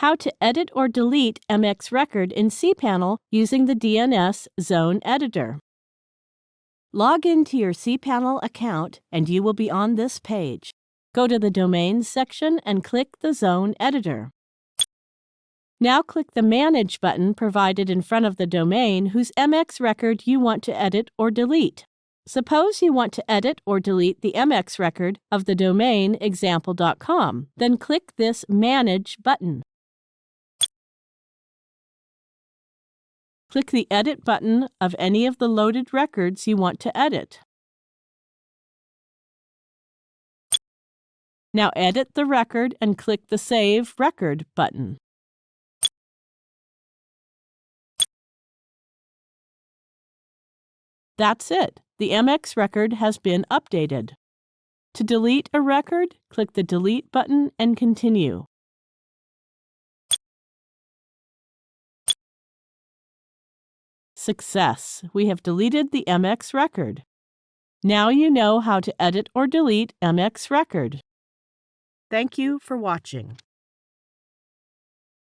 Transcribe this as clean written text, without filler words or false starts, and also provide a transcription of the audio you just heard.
how to edit or delete MX record in cPanel using the DNS Zone Editor. Log into your cPanel account and you will be on this page. Go to the Domains section and click the Zone Editor. Now click the Manage button provided in front of the domain whose MX record you want to edit or delete. Suppose you want to edit or delete the MX record of the domain example.com. Then click this Manage button. Click the Edit button of any of the loaded records you want to edit. Now edit the record and click the Save Record button. That's it. The MX record has been updated. To delete a record, click the Delete button and continue. Success! We have deleted the MX record. Now you know how to edit or delete MX record. Thank you for watching.